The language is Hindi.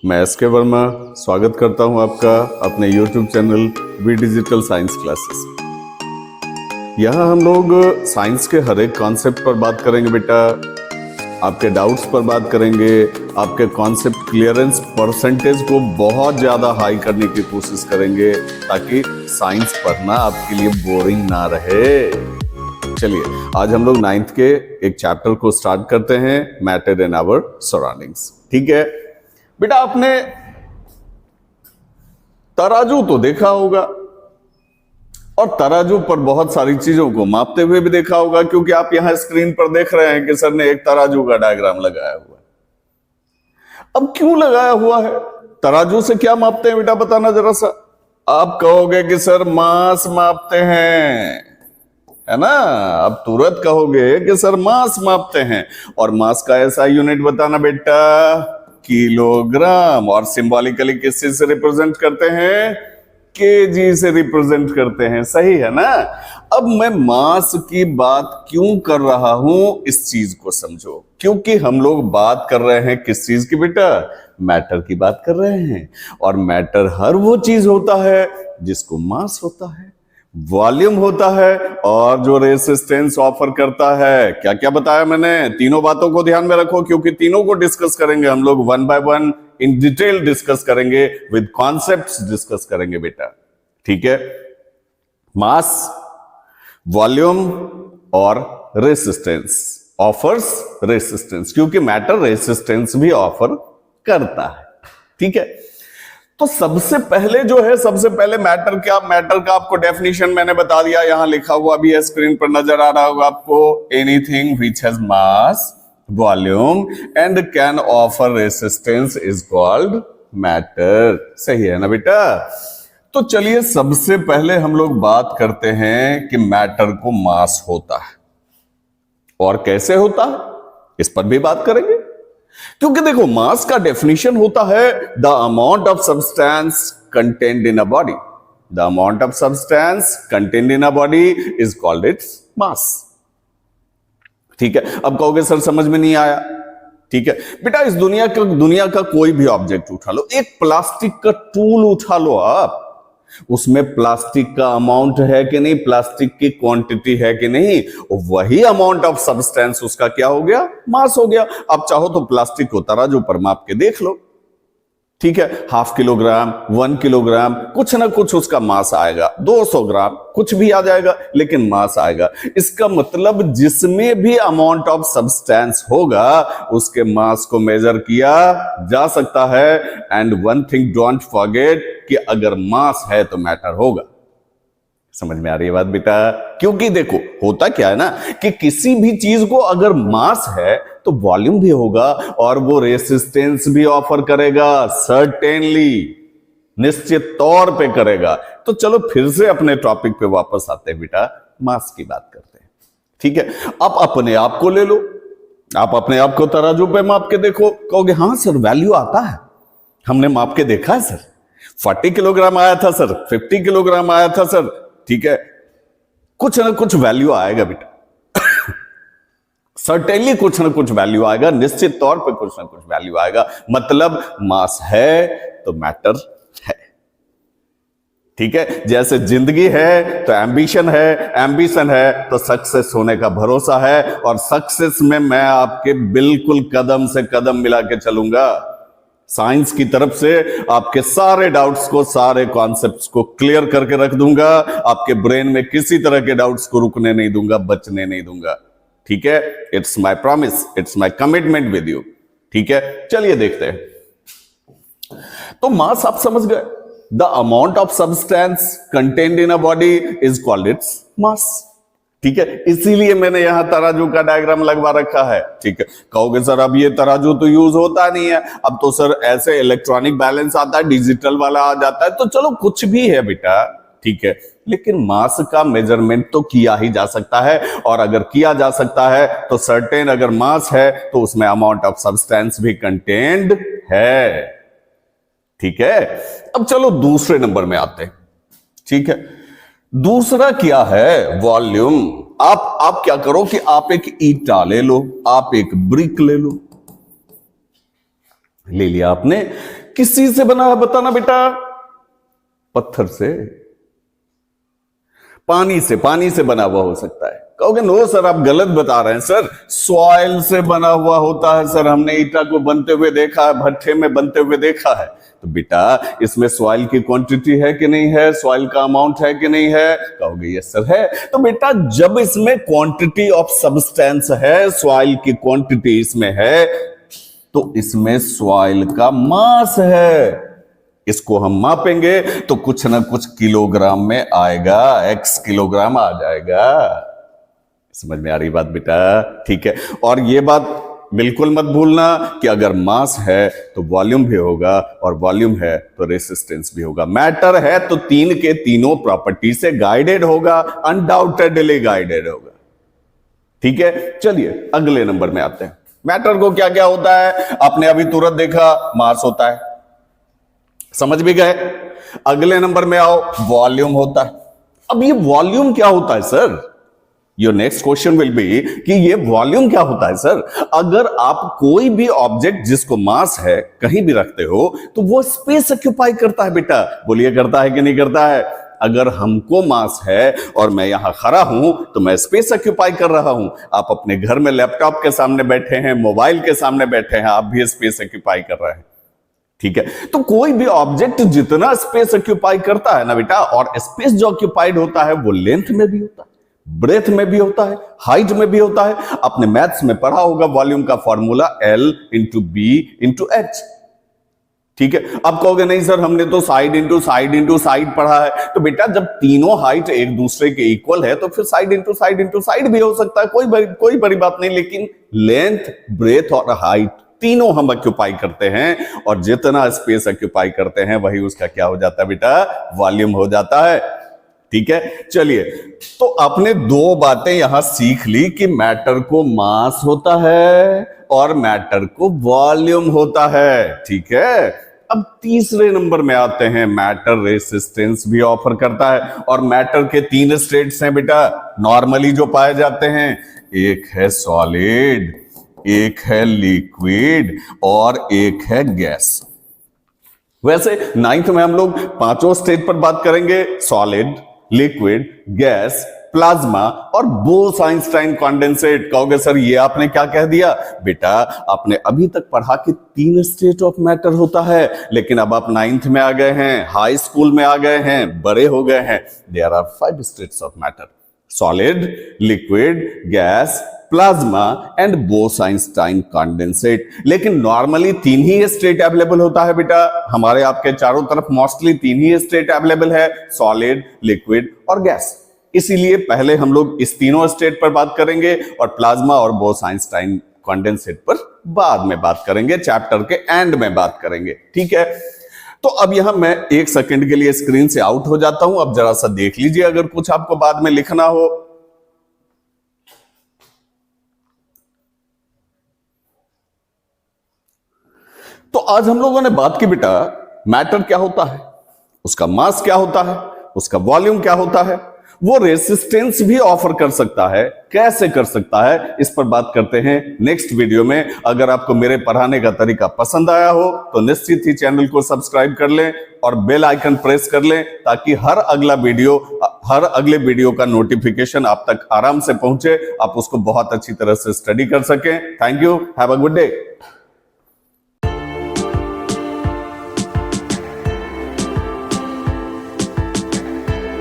मैं एसके वर्मा स्वागत करता हूं आपका अपने YouTube channel V digital science classes. यहां हम लोग साइंस के हर एक कॉन्सेप्ट पर बात करेंगे बेटा, आपके डाउट्स पर बात करेंगे, आपके कॉन्सेप्ट क्लियरेंस परसेंटेज को बहुत ज्यादा हाई करने की कोशिश करेंगे ताकि साइंस पढ़ना आपके लिए बोरिंग ना रहे। चलिए आज हम लोग 9th के एक चैप्टर को स्टार्ट करते हैं, मैटर इन आवर सराउंडिंग्स। ठीक है बेटा, आपने तराजू तो देखा होगा और तराजू पर बहुत सारी चीजों को मापते हुए भी देखा होगा, क्योंकि आप यहां स्क्रीन पर देख रहे हैं कि सर ने एक तराजू का डायग्राम लगाया हुआ है। अब क्यों लगाया हुआ है, तराजू से क्या मापते हैं बेटा, बताना जरा सा। आप कहोगे कि सर मास मापते हैं, है ना। अब तुरंत कहोगे कि सर मास मापते हैं, और मास का ऐसा यूनिट बताना बेटा किलोग्राम, और सिंबॉलिकली किस चीज से रिप्रेजेंट करते हैं, केजी से रिप्रेजेंट करते हैं, सही है ना। अब मैं मास की बात क्यों कर रहा हूं, इस चीज को समझो, क्योंकि हम लोग बात कर रहे हैं किस चीज की बेटा, मैटर की बात कर रहे हैं। और मैटर हर वो चीज होता है जिसको मास होता है, वॉल्यूम होता है, और जो रेसिस्टेंस ऑफर करता है। क्या क्या बताया मैंने, तीनों बातों को ध्यान में रखो, क्योंकि तीनों को डिस्कस करेंगे हम लोग one by one, in detail discuss करेंगे, विद कॉन्सेप्ट्स डिस्कस करेंगे बेटा। ठीक है, मास, वॉल्यूम और रेसिस्टेंस ऑफर्स रेसिस्टेंस, क्योंकि मैटर रेसिस्टेंस भी ऑफर करता है। ठीक है, तो सबसे पहले जो है, सबसे पहले मैटर का आपको डेफिनेशन मैंने बता दिया, यहां लिखा हुआ भी है, स्क्रीन पर नजर आ रहा होगा आपको। Anything which has mass, volume and can offer resistance is called matter. सही है ना बेटा। तो चलिए सबसे पहले हम लोग बात करते हैं कि मैटर को मास होता है और कैसे होता है, इस पर भी बात करेंगे। क्योंकि देखो, मास का डेफिनेशन होता है the amount of substance contained in a body. The amount of substance contained in a body is called its mass. ठीक है, अब कहोगे सर समझ में नहीं आया। ठीक है बेटा, इस दुनिया का कोई भी ऑब्जेक्ट उठा लो, एक प्लास्टिक का टूल उठा लो आप, उसमें प्लास्टिक का अमाउंट है कि नहीं, प्लास्टिक की क्वांटिटी है कि नहीं, वही अमाउंट ऑफ सब्सटेंस उसका क्या हो गया, मास हो गया। आप चाहो तो प्लास्टिक को तराजू पर माप के देख लो। ठीक है, 0.5 किलोग्राम, 1 किलोग्राम, कुछ ना कुछ उसका मास आएगा, 200 ग्राम, कुछ भी आ जाएगा, लेकिन मास आएगा। इसका मतलब जिसमें भी अमाउंट ऑफ सब्सटेंस होगा उसके मास को मेजर किया जा सकता है। And one thing don't forget कि अगर मास है तो मैटर होगा। समझ में आ रही है बात बेटा। क्योंकि देखो होता क्या है ना, कि किसी भी चीज को अगर मास है तो वॉल्यूम भी होगा और वो रेसिस्टेंस भी ऑफर करेगा, सर्टेनली, निश्चित तौर पे करेगा। तो चलो फिर से अपने टॉपिक पे वापस आते हैं बेटा, मास की बात करते हैं। ठीक है, आप अपने आप को ले लो, आप अपने आप को तराजू पे माप के देखो, कहोगे हाँ सर वैल्यू आता है, हमने माप के देखा है सर, 40 किलोग्राम आया था सर, 50 किलोग्राम आया था सर। ठीक है, कुछ ना कुछ वैल्यू आएगा बेटा, सर्टेनली कुछ ना कुछ वैल्यू आएगा, निश्चित तौर पे कुछ ना कुछ वैल्यू आएगा। मतलब मास है तो मैटर है। ठीक है, जैसे जिंदगी है तो एम्बिशन है, एम्बिशन है तो सक्सेस होने का भरोसा है, और सक्सेस में मैं आपके बिल्कुल कदम से कदम मिला के चलूंगा। साइंस की तरफ से आपके सारे डाउट्स को, सारे कॉन्सेप्ट्स को क्लियर करके रख दूंगा, आपके ब्रेन में किसी तरह के डाउट्स को रुकने नहीं दूंगा, बचने नहीं दूंगा। ठीक है, it's my promise, it's my commitment with you. ठीक है, चलिए देखते हैं। तो मास आप समझ गए, the amount of substance contained in a body is called its mass. ठीक है, इसीलिए मैंने यहां तराजू का डायग्राम लगवा रखा है। ठीक है, कहोगे सर अब ये तराजू तो यूज होता नहीं है, अब तो सर ऐसे इलेक्ट्रॉनिक बैलेंस आता है, डिजिटल वाला आ जाता है, तो चलो कुछ भी है बेटा। ठीक है, लेकिन मास का मेजरमेंट तो किया ही जा सकता है, और अगर किया जा सकता है तो सर्टेन अगर मास है तो उसमें अमाउंट ऑफ सब्सटेंस भी कंटेन्ड है। ठीक है, अब चलो दूसरे नंबर में आते हैं। ठीक है, दूसरा क्या है, वॉल्यूम। आप क्या करो कि आप एक ईंटा ले लो, आप एक ब्रिक ले लो, ले लिया आपने, किस चीज से बना है बताना बेटा? पत्थर से, पानी से बना हुआ हो सकता है। कहोगे नो सर आप गलत बता रहे हैं। सर सॉइल से बना हुआ होता है सर, हमने ईटा को बनते हुए देखा है, भट्ठे में बनते हुए देखा है। तो बेटा इसमें सॉइल की क्वांटिटी है कि नहीं है, सॉइल का अमाउंट है कि नहीं है? कहोगे यस सर है। तो बेटा जब इसमें क्वांटिटी ऑफ सब्सटेंस है, सॉइल की क्वांटिटी इसमें है, तो इसमें सॉइल का मास है। इसको हम मापेंगे तो कुछ ना कुछ किलोग्राम में आएगा, x किलोग्राम आ जाएगा। समझ में आ रही बात बेटा? ठीक है। और ये बात बिल्कुल मत भूलना कि अगर मास है तो वॉल्यूम भी होगा, और वॉल्यूम है तो रेसिस्टेंस भी होगा। मैटर है तो तीन के तीनों प्रॉपर्टी से गाइडेड होगा, अनडाउटेडली गाइडेड होगा। ठीक है, चलिए अगले नंबर में आते हैं। मैटर को क्या क्या होता है आपने अभी तुरंत देखा, मास होता है, समझ भी गए। अगले नंबर में आओ, वॉल्यूम होता है। अब ये वॉल्यूम क्या होता है sir? Your next question will be कि ये वॉल्यूम क्या होता है सर? अगर आप कोई भी ऑब्जेक्ट जिसको मास है कहीं भी रखते हो तो वो स्पेस ऑक्यूपाई करता है बेटा। बोलिए करता है कि नहीं करता है? अगर हमको मास है और मैं यहां खड़ा हूं तो मैं स्पेस ऑक्यूपाई कर रहा हूं। आप अपने घर में लैपटॉप के सामने बैठे हैं, मोबाइल के सामने बैठे हैं, आप भी स्पेस ऑक्यूपाई कर रहे हैं। ठीक है, तो कोई भी ऑब्जेक्ट जितना स्पेस ऑक्यूपाई करता है ना बेटा, और स्पेस जो ऑक्यूपाइड होता है वो लेंथ में भी होता है, ब्रेथ में भी होता है, हाइट में भी होता है। आपने मैथ्स में पढ़ा होगा वॉल्यूम का formula L into B into H. ठीक है, अब कहोगे नहीं सर हमने तो साइड इंटू साइड पढ़ा है। तो बेटा जब तीनों हाइट एक दूसरे के इक्वल है तो फिर साइड इंटू साइड भी हो सकता है, कोई बड़ी बात नहीं। लेकिन लेंथ, ब्रेथ और हाइट तीनों हम ऑक्यूपाई करते हैं, और जितना स्पेस ऑक्यूपाई करते हैं वही उसका क्या हो जाता है बेटा? वॉल्यूम हो जाता है। ठीक है, चलिए तो आपने दो बातें यहां सीख ली कि मैटर को मास होता है और मैटर को वॉल्यूम होता है। ठीक है, अब तीसरे नंबर में आते हैं। मैटर रेसिस्टेंस भी ऑफर करता है, और मैटर के तीन स्टेट्स हैं बेटा नॉर्मली जो पाए जाते हैं। एक है सॉलिड, एक है लिक्विड और एक है गैस। वैसे नाइन्थ में हम लोग पांचों स्टेट पर बात करेंगे, सॉलिड, लिक्विड, गैस, प्लाज्मा और बोस-आइंस्टाइन कंडेंसेट। कहोगे सर ये आपने क्या कह दिया? बेटा आपने अभी तक पढ़ा कि तीन स्टेट ऑफ मैटर होता है, लेकिन अब आप नाइन्थ में आ गए हैं, हाई स्कूल में आ गए हैं, बड़े हो गए हैं। There are 5 states of matter, solid, liquid, gas, plasma and Bose Einstein condensate. लेकिन नॉर्मली तीन ही स्टेट अवेलेबल होता है बेटा। हमारे आपके चारों तरफ मोस्टली तीन ही स्टेट अवेलेबल है, सॉलिड, लिक्विड और गैस। इसीलिए पहले हम लोग इस तीनों स्टेट पर बात करेंगे और प्लाज्मा और बोस-आइंस्टाइन कंडेंसेट पर बाद में बात करेंगे, चैप्टर के एंड में बात करेंगे। ठीक है, तो अब यहां मैं एक सेकंड के लिए स्क्रीन से आउट हो जाता हूं। अब जरा सा देख लीजिए अगर कुछ आपको बाद में लिखना हो। तो आज हम लोगों ने बात की बेटा मैटर क्या होता है, उसका मास क्या होता है, उसका वॉल्यूम क्या होता है, वो रेसिस्टेंस भी ऑफर कर सकता है, कैसे कर सकता है, इस पर बात करते हैं नेक्स्ट वीडियो में। अगर आपको मेरे पढ़ाने का तरीका पसंद आया हो तो निश्चित ही चैनल को सब्सक्राइब कर लें और बेल आइकन प्रेस कर लें, ताकि हर अगले वीडियो का नोटिफिकेशन आप तक आराम से पहुंचे, आप उसको बहुत अच्छी तरह से स्टडी कर सकें। Thank you, have a good day.